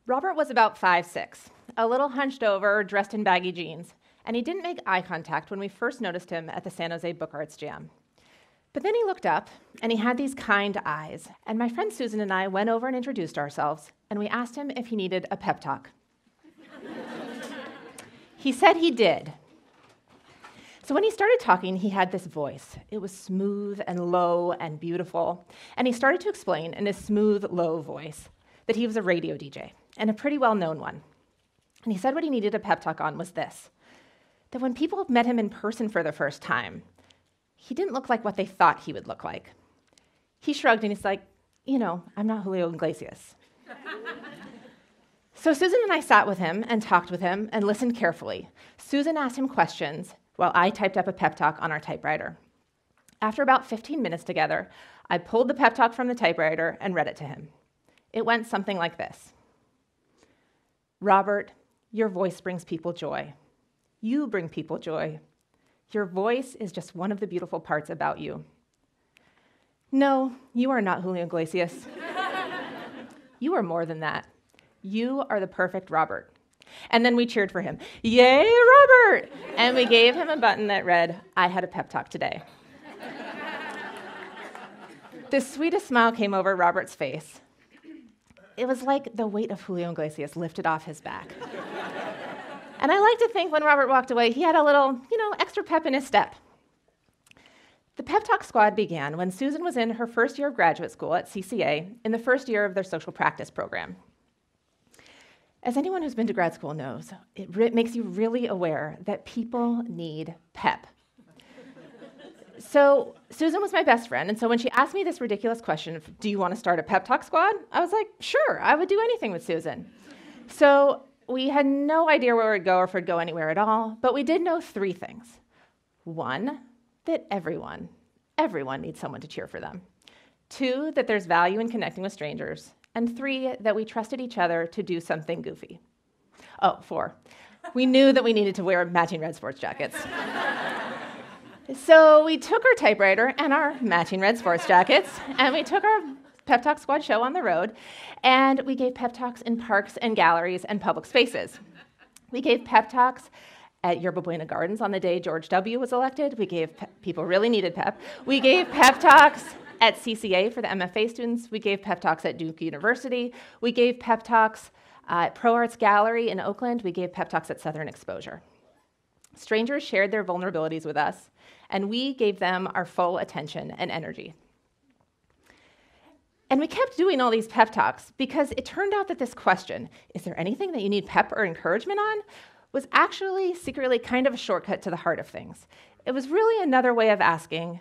Robert was about 5'6", a little hunched over, dressed in baggy jeans, and he didn't make eye contact when we first noticed him at the San Jose Book Arts Jam. But then he looked up, and he had these kind eyes, and my friend Susan and I went over and introduced ourselves, and we asked him if he needed a pep talk. He said he did. So when he started talking, he had this voice. It was smooth and low and beautiful, and he started to explain in his smooth, low voice that he was a radio DJ, and a pretty well-known one. And he said what he needed a pep talk on was this, that when people met him in person for the first time, he didn't look like what they thought he would look like. He shrugged and he's like, I'm not Julio Iglesias. So Susan and I sat with him and talked with him and listened carefully. Susan asked him questions while I typed up a pep talk on our typewriter. After about 15 minutes together, I pulled the pep talk from the typewriter and read it to him. It went something like this. Robert, your voice brings people joy. You bring people joy. Your voice is just one of the beautiful parts about you. No, you are not Julio Iglesias. You are more than that. You are the perfect Robert. And then we cheered for him. Yay, Robert! And we gave him a button that read, I had a pep talk today. The sweetest smile came over Robert's face. It was like the weight of Julio Iglesias lifted off his back. And I like to think when Robert walked away, he had a little, extra pep in his step. The Pep Talk Squad began when Susan was in her first year of graduate school at CCA in the first year of their social practice program. As anyone who's been to grad school knows, it makes you really aware that people need pep. So Susan was my best friend, and so when she asked me this ridiculous question of, do you want to start a Pep Talk Squad? I was like, sure, I would do anything with Susan. So we had no idea where we'd go or if we'd go anywhere at all, but we did know 3 things. 1, that everyone needs someone to cheer for them. 2, that there's value in connecting with strangers. And 3, that we trusted each other to do something goofy. 4, we knew that we needed to wear matching red sports jackets. So we took our typewriter and our matching red sports jackets, and we took our Pep Talk Squad show on the road, and we gave pep talks in parks and galleries and public spaces. We gave pep talks at Yerba Buena Gardens on the day George W. was elected. We gave people really needed pep. We gave pep talks at CCA for the MFA students. We gave pep talks at Duke University. We gave pep talks at Pro Arts Gallery in Oakland. We gave pep talks at Southern Exposure. Strangers shared their vulnerabilities with us, and we gave them our full attention and energy. And we kept doing all these pep talks because it turned out that this question, is there anything that you need pep or encouragement on, was actually secretly kind of a shortcut to the heart of things. It was really another way of asking,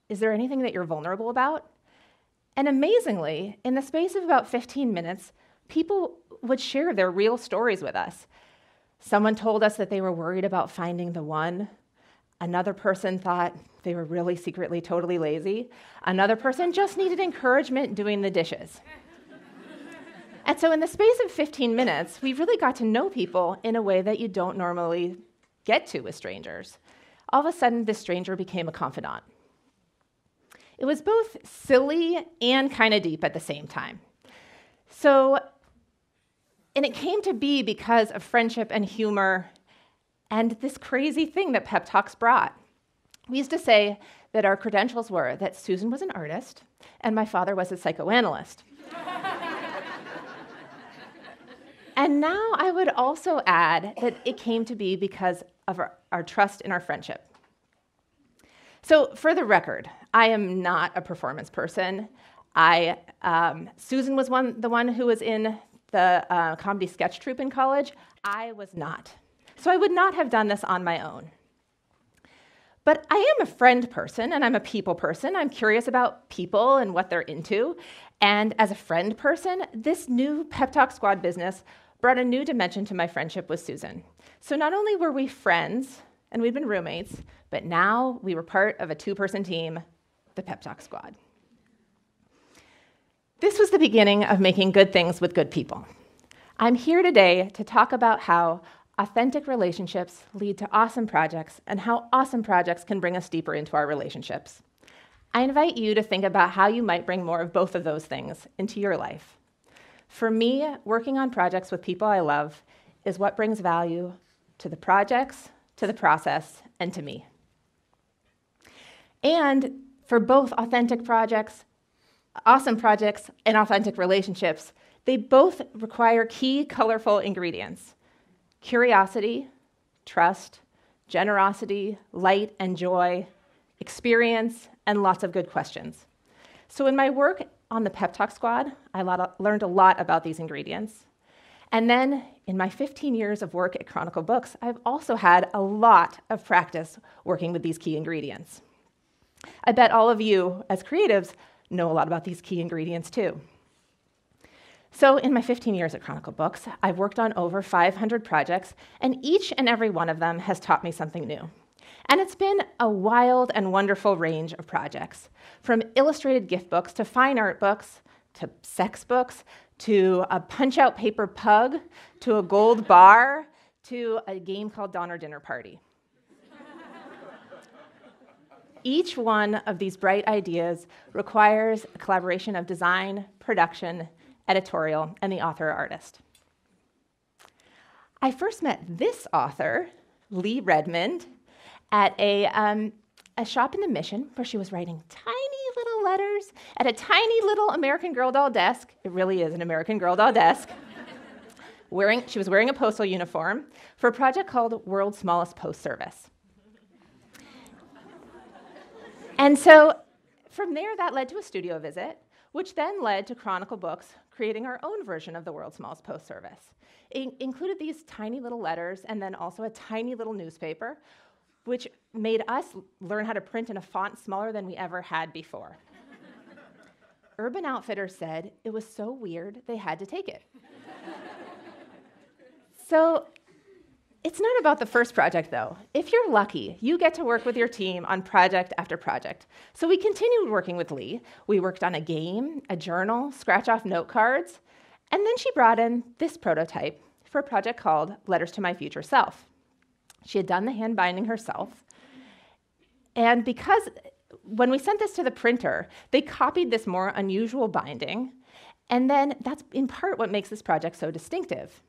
is there anything that you're vulnerable about? And amazingly, in the space of about 15 minutes, people would share their real stories with us. Someone told us that they were worried about finding the one. Another person thought they were really secretly totally lazy. Another person just needed encouragement doing the dishes. And so in the space of 15 minutes, we really got to know people in a way that you don't normally get to with strangers. All of a sudden, this stranger became a confidant. It was both silly and kind of deep at the same time. And it came to be because of friendship and humor and this crazy thing that Pep Talks brought. We used to say that our credentials were that Susan was an artist and my father was a psychoanalyst. And now I would also add that it came to be because of our trust in our friendship. So for the record, I am not a performance person. Susan was the one who was in the comedy sketch troupe in college. I was not. So I would not have done this on my own. But I am a friend person, and I'm a people person. I'm curious about people and what they're into. And as a friend person, this new Pep Talk Squad business brought a new dimension to my friendship with Susan. So not only were we friends, and we'd been roommates, but now we were part of a 2-person team, the Pep Talk Squad. This was the beginning of making good things with good people. I'm here today to talk about how authentic relationships lead to awesome projects and how awesome projects can bring us deeper into our relationships. I invite you to think about how you might bring more of both of those things into your life. For me, working on projects with people I love is what brings value to the projects, to the process, and to me. And for both authentic projects, awesome projects, and authentic relationships, they both require key colorful ingredients: curiosity, trust, generosity, light and joy, experience, and lots of good questions. So in my work on the Pep Talk Squad, I learned a lot about these ingredients. And then in my 15 years of work at Chronicle Books, I've also had a lot of practice working with these key ingredients. I bet all of you, as creatives, know a lot about these key ingredients too. So in my 15 years at Chronicle Books, I've worked on over 500 projects, and each and every one of them has taught me something new. And it's been a wild and wonderful range of projects, from illustrated gift books to fine art books, to sex books, to a punch-out paper pug, to a gold bar, to a game called Donner Dinner Party. Each one of these bright ideas requires a collaboration of design, production, editorial, and the author or artist. I first met this author, Lee Redmond, at a shop in the Mission where she was writing tiny little letters at a tiny little American Girl doll desk. It really is an American Girl doll desk. She was wearing a postal uniform for a project called World's Smallest Post Service. And so from there, that led to a studio visit, which then led to Chronicle Books creating our own version of the World's Smallest Post Service. It included these tiny little letters and then also a tiny little newspaper, which made us learn how to print in a font smaller than we ever had before. Urban Outfitters said it was so weird they had to take it. So it's not about the first project, though. If you're lucky, you get to work with your team on project after project. So we continued working with Lee. We worked on a game, a journal, scratch-off note cards, and then she brought in this prototype for a project called Letters to My Future Self. She had done the hand binding herself, and because when we sent this to the printer, they copied this more unusual binding, and then that's in part what makes this project so distinctive.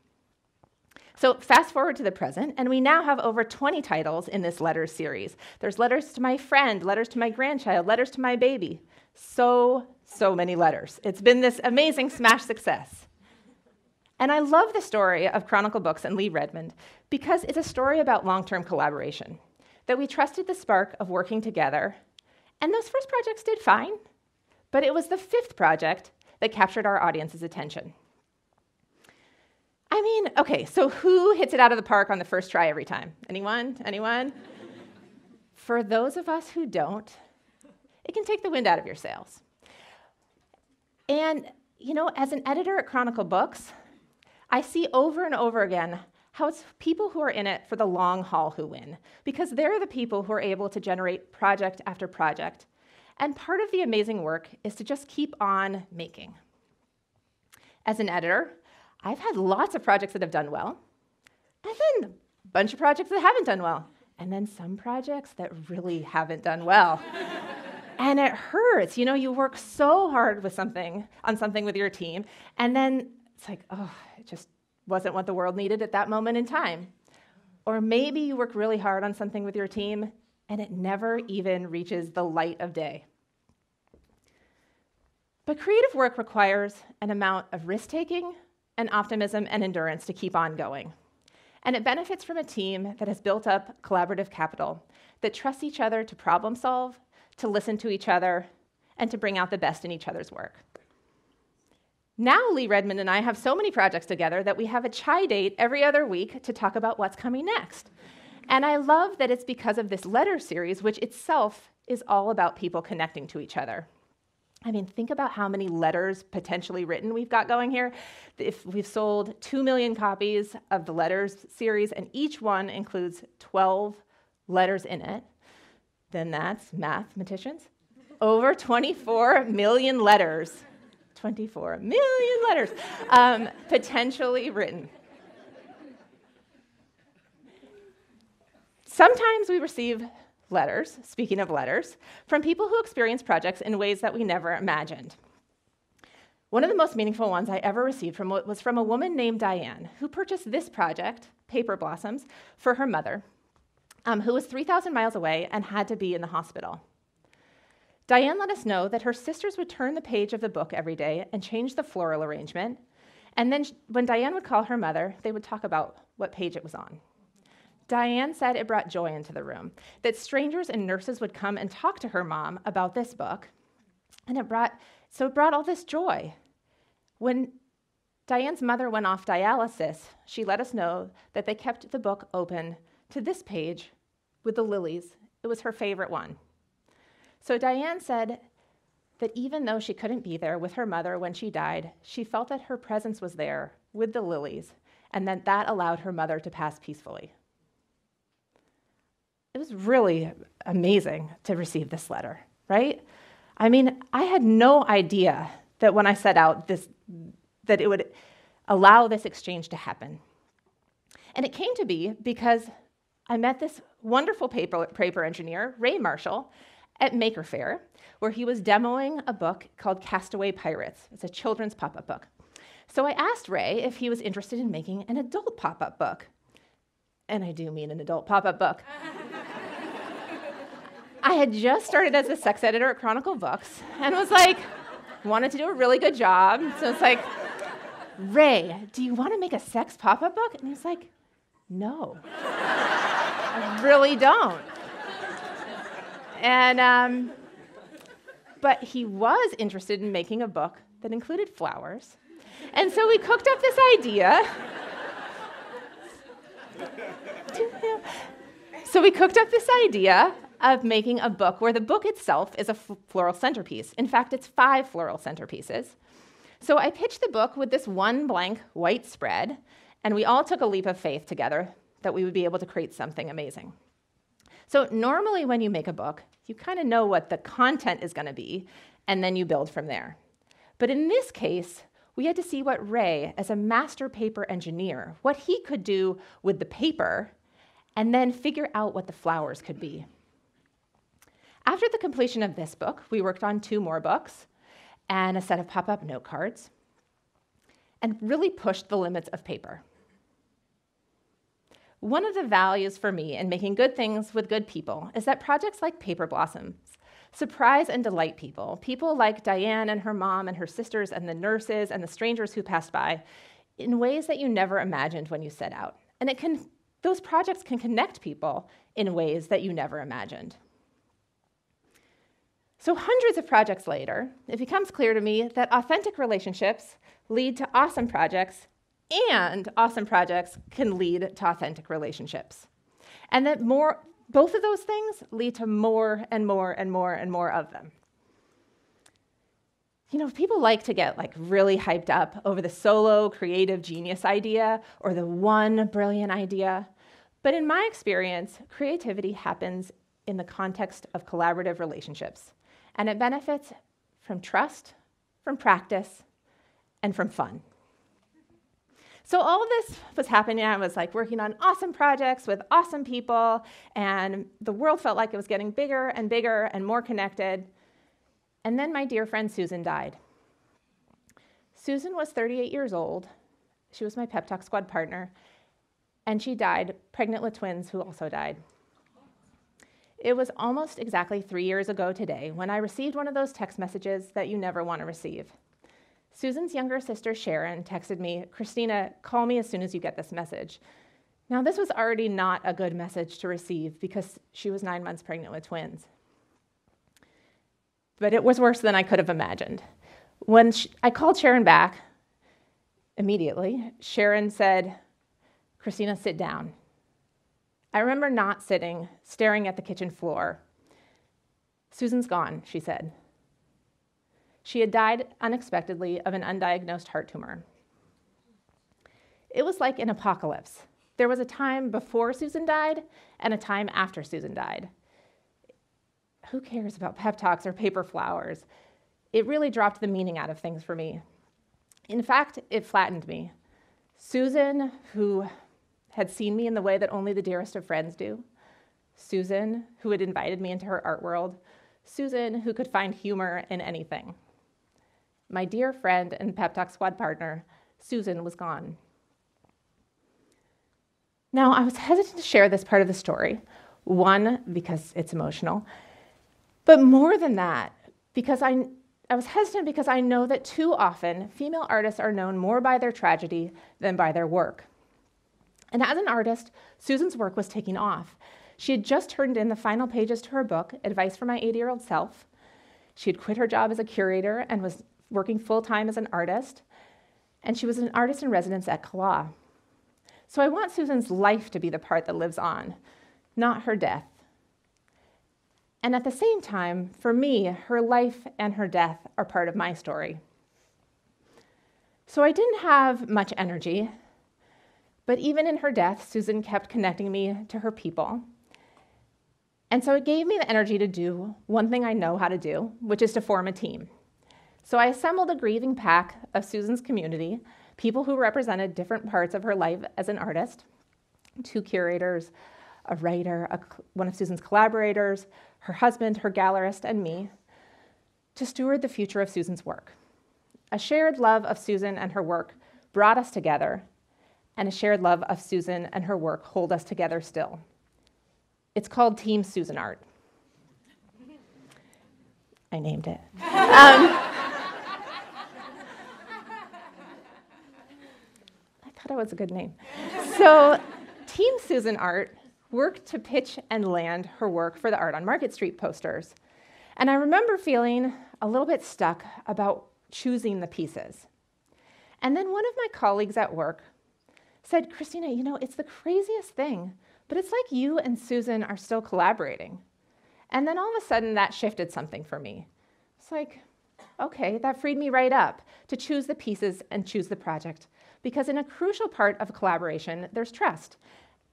So fast forward to the present, and we now have over 20 titles in this letters series. There's letters to my friend, letters to my grandchild, letters to my baby. So many letters. It's been this amazing smash success. And I love the story of Chronicle Books and Lee Redmond because it's a story about long-term collaboration, that we trusted the spark of working together, and those first projects did fine, but it was the fifth project that captured our audience's attention. I mean, okay, so who hits it out of the park on the first try every time? Anyone? Anyone? For those of us who don't, it can take the wind out of your sails. And, you know, as an editor at Chronicle Books, I see over and over again how it's people who are in it for the long haul who win, because they're the people who are able to generate project after project. And part of the amazing work is to just keep on making. As an editor, I've had lots of projects that have done well, and then a bunch of projects that haven't done well, and then some projects that really haven't done well. And it hurts. You know, you work so hard on something with your team, and then it's like, oh, it just wasn't what the world needed at that moment in time. Or maybe you work really hard on something with your team, and it never even reaches the light of day. But creative work requires an amount of risk-taking and optimism and endurance to keep on going. And it benefits from a team that has built up collaborative capital, that trusts each other to problem solve, to listen to each other, and to bring out the best in each other's work. Now Lee Redmond and I have so many projects together that we have a chai date every other week to talk about what's coming next. And I love that it's because of this letter series, which itself is all about people connecting to each other. I mean, think about how many letters potentially written we've got going here. If we've sold 2 million copies of the letters series, and each one includes 12 letters in it, then that's, mathematicians, over 24 million letters. 24 million letters potentially written. Sometimes we receive letters, speaking of letters, from people who experience projects in ways that we never imagined. One of the most meaningful ones I ever received was from a woman named Diane, who purchased this project, Paper Blossoms, for her mother, who was 3,000 miles away and had to be in the hospital. Diane let us know that her sisters would turn the page of the book every day and change the floral arrangement, and then when Diane would call her mother, they would talk about what page it was on. Diane said it brought joy into the room, that strangers and nurses would come and talk to her mom about this book, and it brought all this joy. When Diane's mother went off dialysis, she let us know that they kept the book open to this page with the lilies. It was her favorite one. So Diane said that even though she couldn't be there with her mother when she died, she felt that her presence was there with the lilies, and that allowed her mother to pass peacefully. It was really amazing to receive this letter, right? I mean, I had no idea that when I set out that it would allow this exchange to happen. And it came to be because I met this wonderful paper engineer, Ray Marshall, at Maker Faire, where he was demoing a book called Castaway Pirates. It's a children's pop-up book. So I asked Ray if he was interested in making an adult pop-up book. And I do mean an adult pop-up book. I had just started as a sex editor at Chronicle Books and was like, wanted to do a really good job. So it's like, Ray, do you want to make a sex pop-up book? And he's like, no, I really don't. And, but he was interested in making a book that included flowers. And so we cooked up this idea. Of making a book where the book itself is a floral centerpiece. In fact, it's 5 floral centerpieces. So I pitched the book with this one blank white spread, and we all took a leap of faith together that we would be able to create something amazing. So normally when you make a book, you kind of know what the content is going to be, and then you build from there. But in this case, we had to see what Ray, as a master paper engineer, what he could do with the paper, and then figure out what the flowers could be. After the completion of this book, we worked on 2 more books and a set of pop-up note cards, and really pushed the limits of paper. One of the values for me in making good things with good people is that projects like Paper Blossoms surprise and delight people. People like Diane and her mom and her sisters and the nurses and the strangers who passed by in ways that you never imagined when you set out. And those projects can connect people in ways that you never imagined. So hundreds of projects later, it becomes clear to me that authentic relationships lead to awesome projects, and awesome projects can lead to authentic relationships. And that both of those things lead to more and more and more and more of them. You know, people like to get really hyped up over the solo creative genius idea or the one brilliant idea. But in my experience, creativity happens in the context of collaborative relationships. And it benefits from trust, from practice, and from fun. So all of this was happening. I was working on awesome projects with awesome people, and the world felt like it was getting bigger and bigger and more connected. And then my dear friend Susan died. Susan was 38 years old. She was my Pep Talk Squad partner, and she died pregnant with twins who also died. It was almost exactly 3 years ago today when I received one of those text messages that you never want to receive. Susan's younger sister, Sharon, texted me, "Christina, call me as soon as you get this message." Now, this was already not a good message to receive because she was 9 months pregnant with twins. But it was worse than I could have imagined. When I called Sharon back immediately, Sharon said, "Christina, sit down." I remember not sitting, staring at the kitchen floor. "Susan's gone," she said. She had died unexpectedly of an undiagnosed heart tumor. It was like an apocalypse. There was a time before Susan died and a time after Susan died. Who cares about pep talks or paper flowers? It really dropped the meaning out of things for me. In fact, it flattened me. Susan, who had seen me in the way that only the dearest of friends do. Susan, who had invited me into her art world. Susan, who could find humor in anything. my dear friend and Pep Talk squad partner, Susan, was gone. Now, I was hesitant to share this part of the story, one, because it's emotional, but more than that, because I was hesitant because I know that too often female artists are known more by their tragedy than by their work. And as an artist, Susan's work was taking off. She had just turned in the final pages to her book, Advice for My 80-Year-Old Self. She had quit her job as a curator and was working full-time as an artist, and she was an artist in residence at CALA. So I want Susan's life to be the part that lives on, not her death. And at the same time, for me, her life and her death are part of my story. So I didn't have much energy, but even in her death, Susan kept connecting me to her people. And so it gave me the energy to do one thing I know how to do, which is to form a team. So I assembled a grieving pack of Susan's community, people who represented different parts of her life as an artist, 2 curators, a writer, one of Susan's collaborators, her husband, her gallerist, and me, to steward the future of Susan's work. A shared love of Susan and her work brought us together, and a shared love of Susan and her work hold us together still. It's called Team Susan Art. I named it. I thought it was a good name. So Team Susan Art worked to pitch and land her work for the Art on Market Street posters. And I remember feeling a little bit stuck about choosing the pieces. And then one of my colleagues at work said, Christina, it's the craziest thing, but it's like you and Susan are still collaborating. And then all of a sudden that shifted something for me. It's like, okay, that freed me right up to choose the pieces and choose the project. Because in a crucial part of collaboration, there's trust.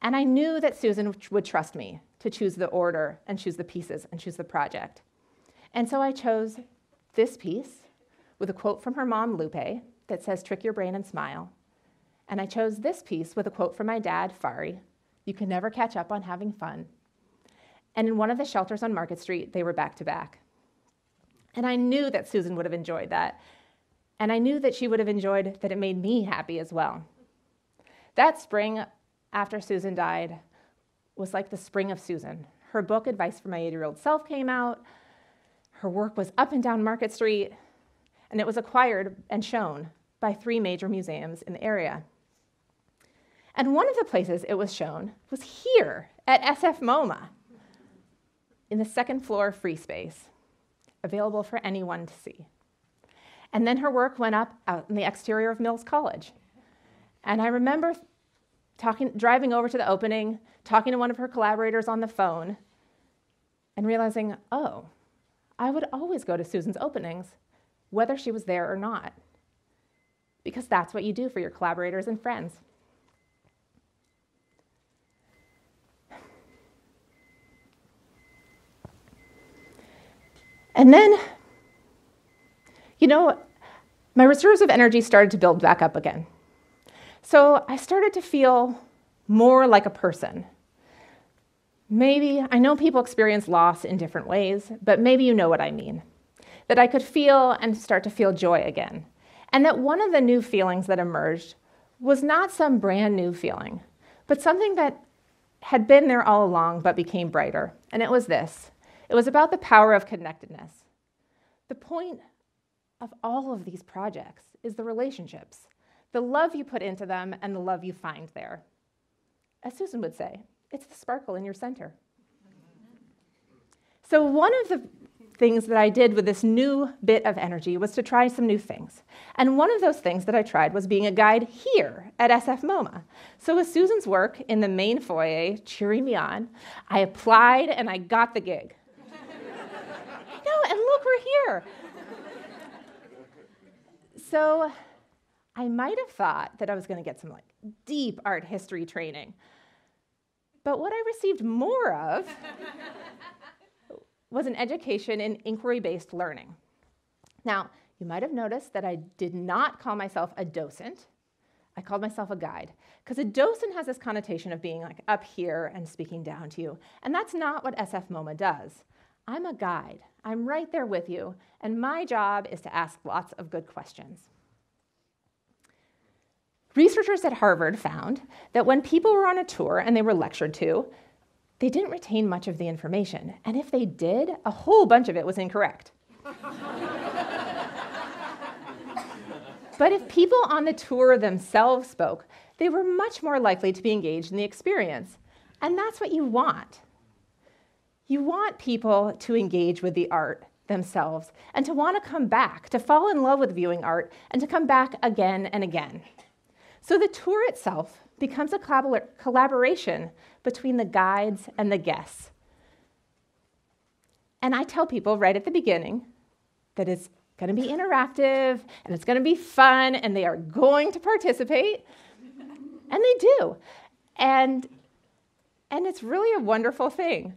And I knew that Susan would trust me to choose the order and choose the pieces and choose the project. And so I chose this piece with a quote from her mom, Lupe, that says, trick your brain and smile. And I chose this piece with a quote from my dad, Fari, you can never catch up on having fun. And in one of the shelters on Market Street, they were back to back. And I knew that Susan would have enjoyed that. And I knew that she would have enjoyed that it made me happy as well. That spring, after Susan died, was like the spring of Susan. Her book, Advice for My 80-Year-Old Self, came out. Her work was up and down Market Street, and it was acquired and shown by 3 major museums in the area. And one of the places it was shown was here at SF MoMA, in the 2nd floor free space, available for anyone to see. And then her work went up out in the exterior of Mills College. And I remember driving over to the opening, talking to one of her collaborators on the phone, and realizing, oh, I would always go to Susan's openings, whether she was there or not, because that's what you do for your collaborators and friends. And then, my reserves of energy started to build back up again. So I started to feel more like a person. Maybe, I know people experience loss in different ways, but maybe you know what I mean. That I could feel and start to feel joy again. And that one of the new feelings that emerged was not some brand new feeling, but something that had been there all along but became brighter. And it was this. It was about the power of connectedness. The point of all of these projects is the relationships, the love you put into them and the love you find there. As Susan would say, it's the sparkle in your center. So one of the things that I did with this new bit of energy was to try some new things. And one of those things that I tried was being a guide here at SF MoMA. So with Susan's work in the main foyer cheering me on, I applied and I got the gig. And look, we're here. So I might have thought that I was going to get some deep art history training. But what I received more of was an education in inquiry-based learning. Now, you might have noticed that I did not call myself a docent. I called myself a guide, because a docent has this connotation of being up here and speaking down to you. And that's not what SF MoMA does. I'm a guide. I'm right there with you, and my job is to ask lots of good questions. Researchers at Harvard found that when people were on a tour and they were lectured to, they didn't retain much of the information, and if they did, a whole bunch of it was incorrect. But if people on the tour themselves spoke, they were much more likely to be engaged in the experience, and that's what you want. You want people to engage with the art themselves and to want to come back, to fall in love with viewing art, and to come back again and again. So the tour itself becomes a collaboration between the guides and the guests. And I tell people right at the beginning that it's going to be interactive and it's going to be fun and they are going to participate. And they do. And it's really a wonderful thing.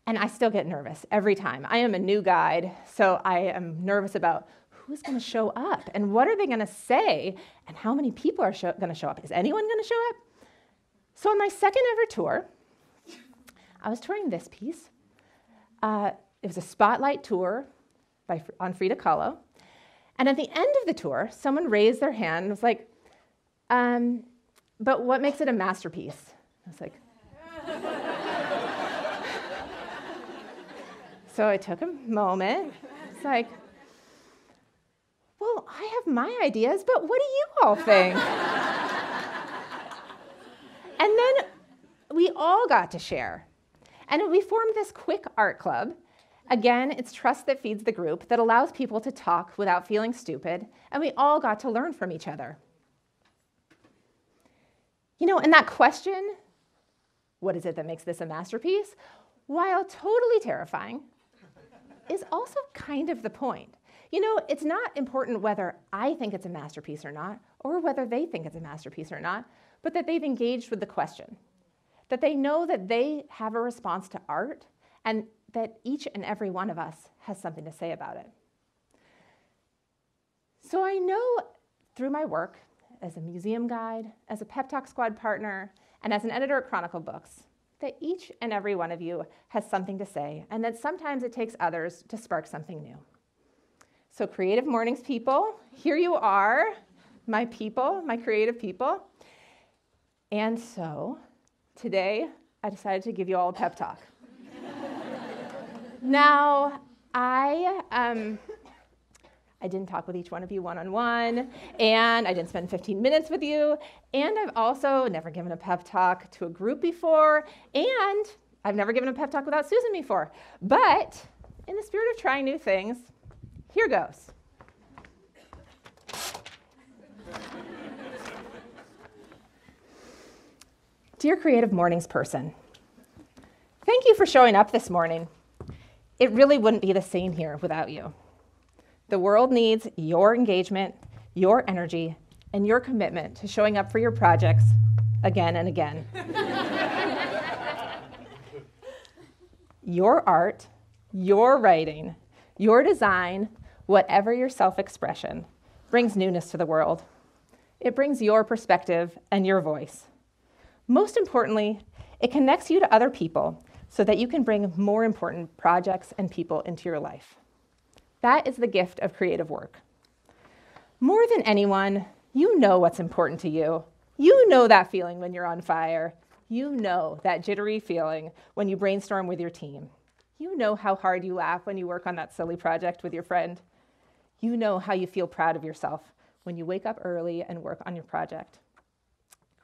And I still get nervous every time. I am a new guide, so I am nervous about who's going to show up and what are they going to say and how many people are going to show up. Is anyone going to show up? So on my second ever tour, I was touring this piece. It was a spotlight tour on Frida Kahlo. And at the end of the tour, someone raised their hand and was like, but what makes it a masterpiece? I was like, so I took a moment. It's like, well, I have my ideas, but what do you all think? And then we all got to share. And we formed this quick art club. Again, it's trust that feeds the group that allows people to talk without feeling stupid, and we all got to learn from each other. And that question, what is it that makes this a masterpiece, while totally terrifying, is also kind of the point. It's not important whether I think it's a masterpiece or not, or whether they think it's a masterpiece or not, but that they've engaged with the question, that they know that they have a response to art, and that each and every one of us has something to say about it. So I know through my work as a museum guide, as a Pep Talk Squad partner, and as an editor at Chronicle Books, that each and every one of you has something to say, and that sometimes it takes others to spark something new. So Creative Mornings people, here you are, my people, my creative people. And so today, I decided to give you all a pep talk. Now, I didn't talk with each one of you one-on-one, and I didn't spend 15 minutes with you, and I've also never given a pep talk to a group before, and I've never given a pep talk without Susan before. But in the spirit of trying new things, here goes. Dear Creative Mornings person, thank you for showing up this morning. It really wouldn't be the same here without you. The world needs your engagement, your energy, and your commitment to showing up for your projects again and again. Your art, your writing, your design, whatever your self-expression, brings newness to the world. It brings your perspective and your voice. Most importantly, it connects you to other people so that you can bring more important projects and people into your life. That is the gift of creative work. More than anyone, you know what's important to you. You know that feeling when you're on fire. You know that jittery feeling when you brainstorm with your team. You know how hard you laugh when you work on that silly project with your friend. You know how you feel proud of yourself when you wake up early and work on your project.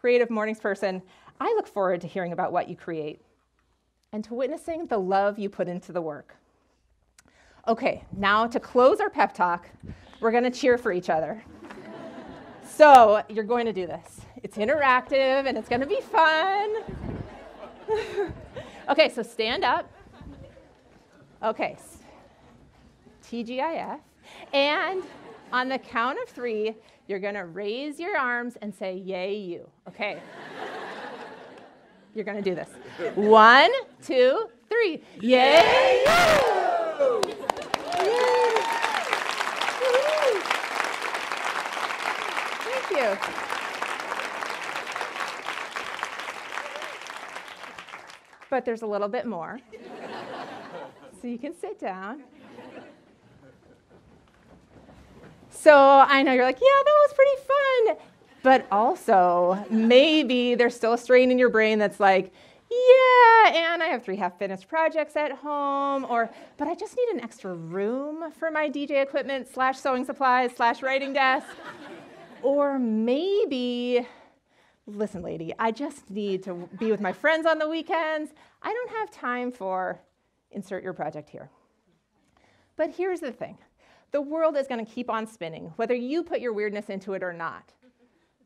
Creative Mornings person, I look forward to hearing about what you create and to witnessing the love you put into the work. Okay, now to close our pep talk, we're going to cheer for each other. So you're going to do this. It's interactive and it's going to be fun. Okay, so stand up. Okay, TGIF. And on the count of 3, you're going to raise your arms and say, yay, you. Okay. You're going to do this. 1, 2, 3. Yay, you! Thank you. But there's a little bit more. So you can sit down. So I know you're like, yeah, that was pretty fun. But also, maybe there's still a strain in your brain that's like, yeah, and I have 3 half-finished projects at home, but I just need an extra room for my DJ equipment / sewing supplies / writing desk. Or maybe, listen, lady, I just need to be with my friends on the weekends. I don't have time for insert your project here. But here's the thing. The world is going to keep on spinning, whether you put your weirdness into it or not.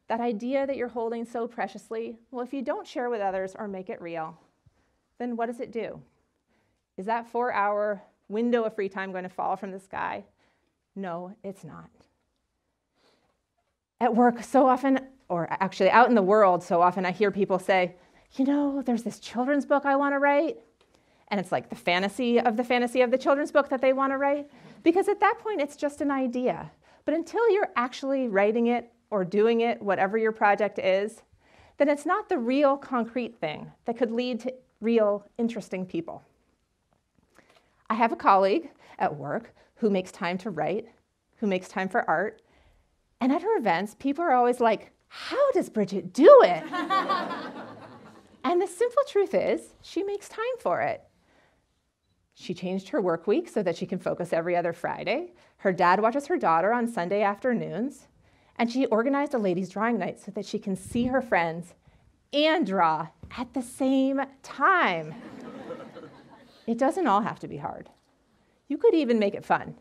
That idea that you're holding so preciously, well, if you don't share with others or make it real, then what does it do? Is that 4-hour window of free time going to fall from the sky? No, it's not. At work so often, or actually out in the world so often, I hear people say, you know, there's this children's book I want to write. And it's like the fantasy of the children's book that they want to write. Because at that point, it's just an idea. But until you're actually writing it or doing it, whatever your project is, then it's not the real concrete thing that could lead to real interesting people. I have a colleague at work who makes time to write, who makes time for art, and at her events, people are always like, how does Bridget do it? And the simple truth is, she makes time for it. She changed her work week so that she can focus every other Friday. Her dad watches her daughter on Sunday afternoons. And she organized a ladies' drawing night so that she can see her friends and draw at the same time. It doesn't all have to be hard. You could even make it fun.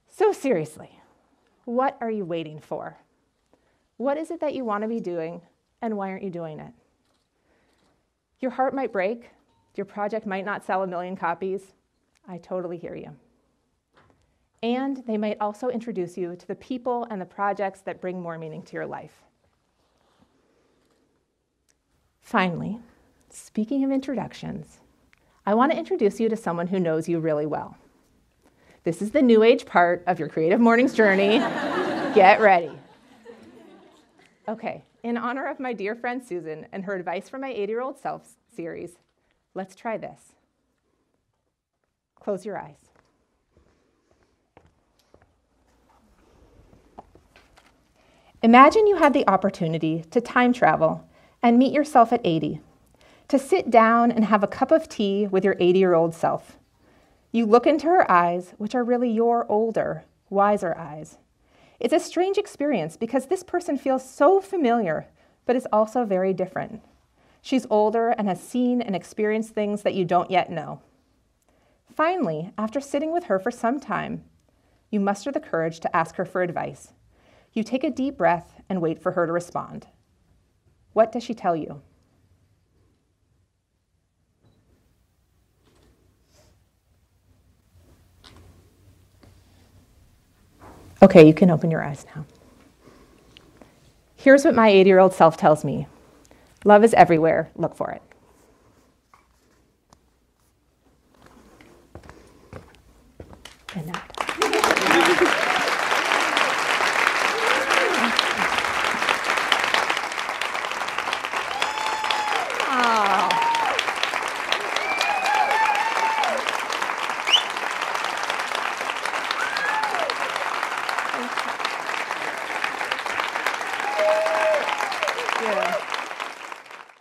So seriously, what are you waiting for? What is it that you want to be doing, and why aren't you doing it? Your heart might break. Your project might not sell 1 million copies. I totally hear you. And they might also introduce you to the people and the projects that bring more meaning to your life. Finally, speaking of introductions, I want to introduce you to someone who knows you really well. This is the new age part of your Creative Mornings journey. Get ready. Okay, in honor of my dear friend Susan and her advice for my 80-year-old self series, let's try this. Close your eyes. Imagine you had the opportunity to time travel and meet yourself at 80, to sit down and have a cup of tea with your 80-year-old self. You look into her eyes, which are really your older, wiser eyes. It's a strange experience because this person feels so familiar, but is also very different. She's older and has seen and experienced things that you don't yet know. Finally, after sitting with her for some time, you muster the courage to ask her for advice. You take a deep breath and wait for her to respond. What does she tell you? Okay, you can open your eyes now. Here's what my 80-year-old self tells me. Love is everywhere. Look for it. And that. Yeah.